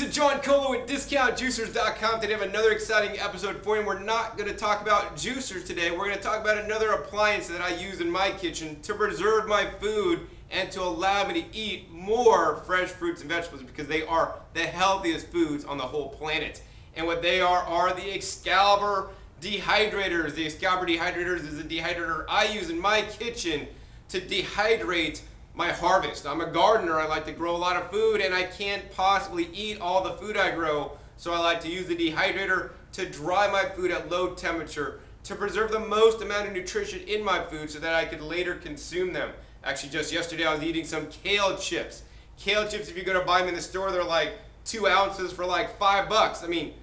this is John Colo with DiscountJuicers.com. Today I have another exciting episode for you. We're not going to talk about juicers today. We're going to talk about another appliance that I use in my kitchen to preserve my food and to allow me to eat more fresh fruits and vegetables because they are the healthiest foods on the whole planet. And what they are the Excalibur Dehydrators. The Excalibur Dehydrators is a dehydrator I use in my kitchen to dehydrate my harvest. I'm a gardener. I like to grow a lot of food and I can't possibly eat all the food I grow. So I like to use the dehydrator to dry my food at low temperature to preserve the most amount of nutrition in my food so that I could later consume them. Actually, just yesterday I was eating some kale chips. Kale chips, if you go to buy them in the store, they're like 2 ounces for like $5. I mean,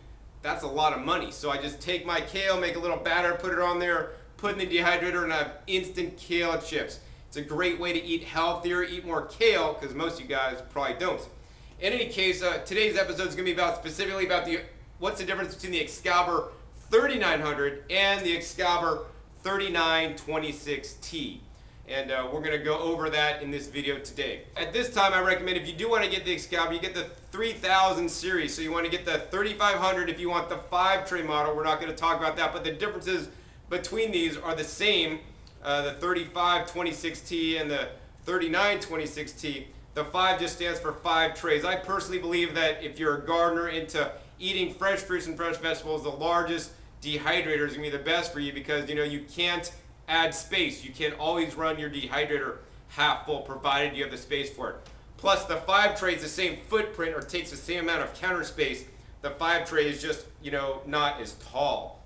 that's a lot of money. So I just take my kale, make a little batter, put it on there, put in the dehydrator, and I have instant kale chips. It's a great way to eat healthier, eat more kale, because most of you guys probably don't. In any case, today's episode is going to be specifically about what's the difference between the Excalibur 3900 and the Excalibur 3926T. And we're going to go over that in this video today. At this time, I recommend if you do want to get the Excalibur, you get the 3000 series. So you want to get the 3500 if you want the 5-tray model. We're not going to talk about that, but the differences between these are the same. The 3526T and the 3926T. The 5 just stands for 5 trays. I personally believe that if you're a gardener into eating fresh fruits and fresh vegetables, the largest dehydrator is going to be the best for you because you can't add space. You can't always run your dehydrator half full provided you have the space for it. Plus the 5 tray is the same footprint or takes the same amount of counter space. The 5 tray is just not as tall.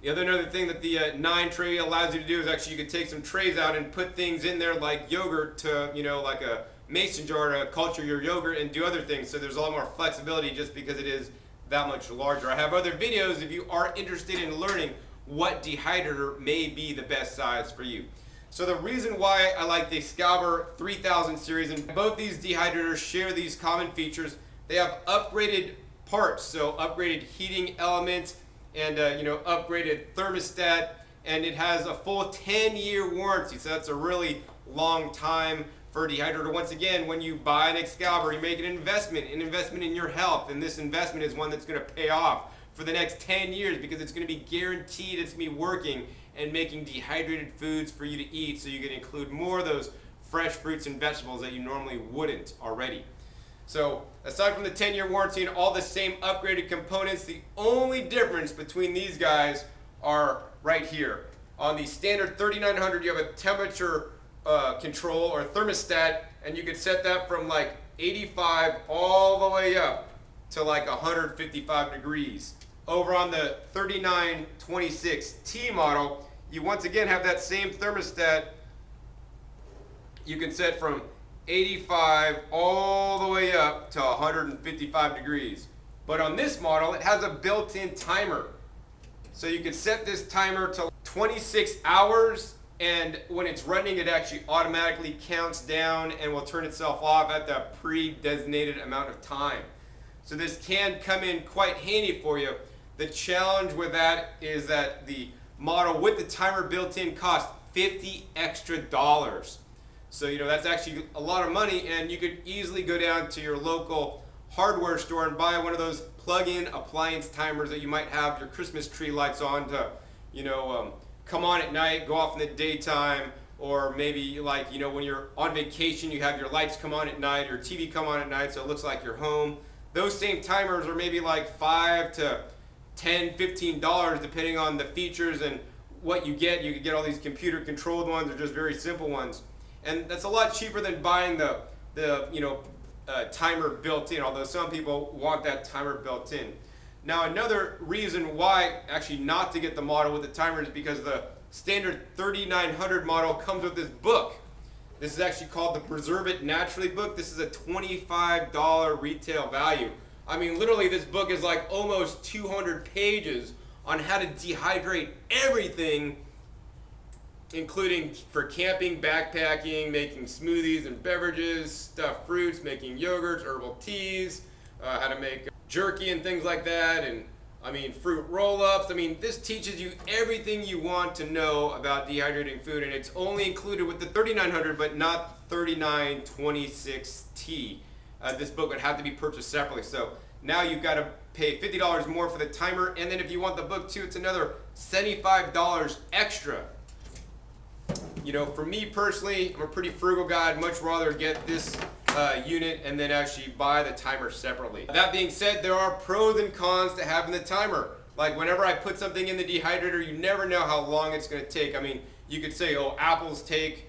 The other thing that the 9 tray allows you to do is actually you can take some trays out and put things in there like yogurt to, like a mason jar to culture your yogurt and do other things. So there's a lot more flexibility just because it is that much larger. I have other videos if you are interested in learning what dehydrator may be the best size for you. So the reason why I like the Excalibur 3000 series, and both these dehydrators share these common features, they have upgraded parts, so upgraded heating elements, and upgraded thermostat, and it has a full 10-year warranty, so that's a really long time for a dehydrator. Once again, when you buy an Excalibur, you make an investment in your health, and this investment is one that's going to pay off for the next 10 years because it's going to be guaranteed it's going to be working and making dehydrated foods for you to eat so you can include more of those fresh fruits and vegetables that you normally wouldn't already. So aside from the 10-year warranty and all the same upgraded components, the only difference between these guys are right here. On the standard 3900, you have a temperature control or thermostat, and you could set that from like 85 all the way up to like 155 degrees. Over on the 3926T model, you once again have that same thermostat. You can set from 85 all the way up to 155 degrees. But on this model, it has a built-in timer. So you can set this timer to 26 hours, and when it's running, it actually automatically counts down and will turn itself off at the pre-designated amount of time. So this can come in quite handy for you. The challenge with that is that the model with the timer built in costs $50 extra. So that's actually a lot of money, and you could easily go down to your local hardware store and buy one of those plug-in appliance timers that you might have your Christmas tree lights on to come on at night, go off in the daytime, or maybe when you're on vacation you have your lights come on at night, your TV come on at night so it looks like you're home. Those same timers are maybe like $5 to $10, $15 depending on the features and what you get. You could get all these computer controlled ones or just very simple ones. And that's a lot cheaper than buying the timer built in, although some people want that timer built in. Now another reason why actually not to get the model with the timer is because the standard 3900 model comes with this book. This is actually called the Preserve It Naturally book. This is a $25 retail value. I mean, literally this book is like almost 200 pages on how to dehydrate everything, including for camping, backpacking, making smoothies and beverages, stuffed fruits, making yogurts, herbal teas, how to make jerky and things like that, and fruit roll-ups. This teaches you everything you want to know about dehydrating food, and it's only included with the 3900 but not 3926T. this book would have to be purchased separately. So now you've got to pay $50 more for the timer, and then if you want the book too, it's another $75 extra. You know, for me personally, I'm a pretty frugal guy. I'd much rather get this unit and then actually buy the timer separately. That being said, there are pros and cons to having the timer. Like whenever I put something in the dehydrator, you never know how long it's going to take. I mean, you could say, oh, apples take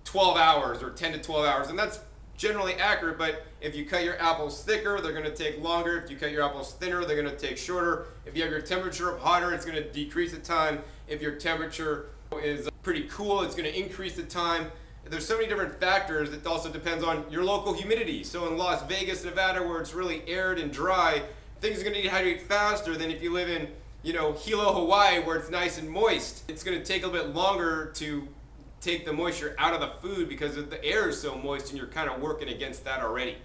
12 hours or 10 to 12 hours, and that's generally accurate, but if you cut your apples thicker, they're going to take longer. If you cut your apples thinner, they're going to take shorter. If you have your temperature up hotter, it's going to decrease the time. If your temperature is pretty cool, it's going to increase the time. There's so many different factors. It also depends on your local humidity. So in Las Vegas, Nevada, where it's really arid and dry, things are going to dehydrate faster than if you live in, you know, Hilo, Hawaii, where it's nice and moist. It's going to take a little bit longer to take the moisture out of the food because the air is so moist and you're kind of working against that already.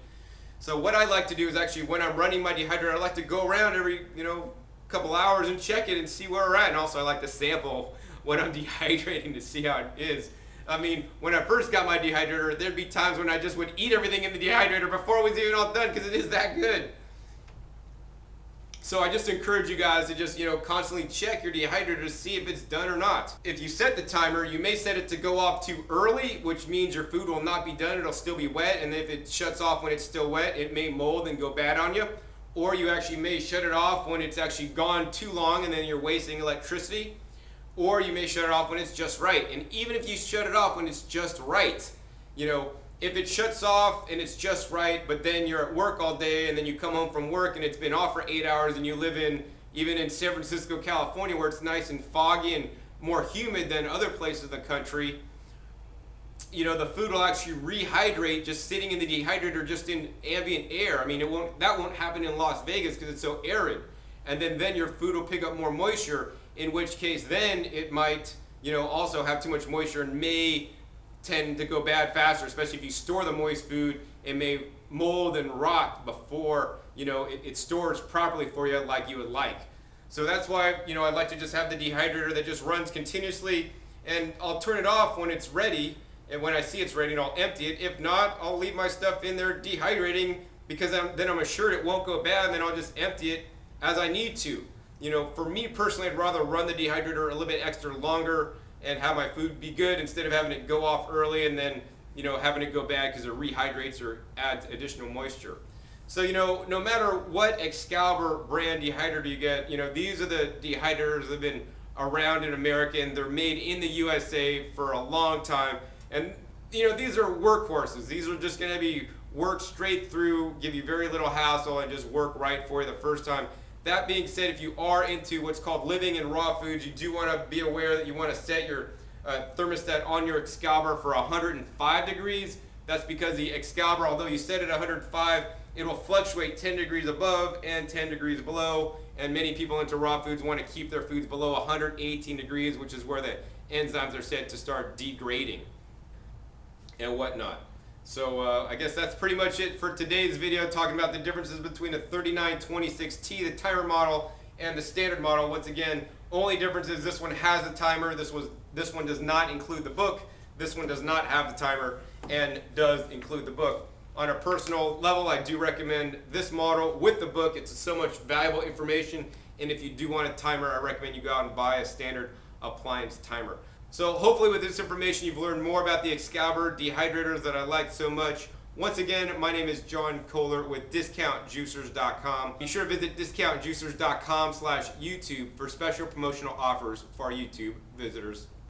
So what I like to do is actually when I'm running my dehydrator, I like to go around every, you know, couple hours and check it and see where we're at. And also I like to sample when I'm dehydrating to see how it is. I mean, when I first got my dehydrator, there'd be times when I just would eat everything in the dehydrator before it was even all done because it is that good. So I just encourage you guys to just, you know, constantly check your dehydrator to see if it's done or not. If you set the timer, you may set it to go off too early, which means your food will not be done. It'll still be wet, and if it shuts off when it's still wet, it may mold and go bad on you. Or you actually may shut it off when it's actually gone too long and then you're wasting electricity. Or you may shut it off when it's just right. And even if you shut it off when it's just right, you know, if it shuts off and it's just right, but then you're at work all day and then you come home from work and it's been off for 8 hours and you live even in San Francisco, California, where it's nice and foggy and more humid than other places of the country, you know, the food will actually rehydrate just sitting in the dehydrator just in ambient air. I mean, that won't happen in Las Vegas because it's so arid. And then your food will pick up more moisture, in which case then it might, you know, also have too much moisture and may tend to go bad faster, especially if you store the moist food. It may mold and rot before, you know, it stores properly for you like you would like. So that's why, you know, I like to just have the dehydrator that just runs continuously, and I'll turn it off when it's ready, and when I see it's ready, and I'll empty it. If not, I'll leave my stuff in there dehydrating because then I'm assured it won't go bad, and then I'll just empty it as I need to. You know, for me personally, I'd rather run the dehydrator a little bit extra longer and have my food be good instead of having it go off early and then, you know, having it go bad because it rehydrates or adds additional moisture. So, you know, no matter what Excalibur brand dehydrator you get, you know, these are the dehydrators that have been around in America, and they're made in the USA for a long time. And, you know, these are workhorses. These are just going to be work straight through, give you very little hassle, and just work right for you the first time. That being said, if you are into what's called living in raw foods, you do want to be aware that you want to set your thermostat on your Excalibur for 105 degrees. That's because the Excalibur, although you set it at 105, it will fluctuate 10 degrees above and 10 degrees below. And many people into raw foods want to keep their foods below 118 degrees, which is where the enzymes are set to start degrading and whatnot. So I guess that's pretty much it for today's video, talking about the differences between the 3926T, the timer model, and the standard model. Once again, only difference is this one has a timer. This one does not include the book. This one does not have the timer and does include the book. On a personal level, I do recommend this model with the book. It's so much valuable information, and if you do want a timer, I recommend you go out and buy a standard appliance timer. So hopefully with this information you've learned more about the Excalibur dehydrators that I like so much. Once again, my name is John Kohler with DiscountJuicers.com. Be sure to visit DiscountJuicers.com/YouTube for special promotional offers for our YouTube visitors.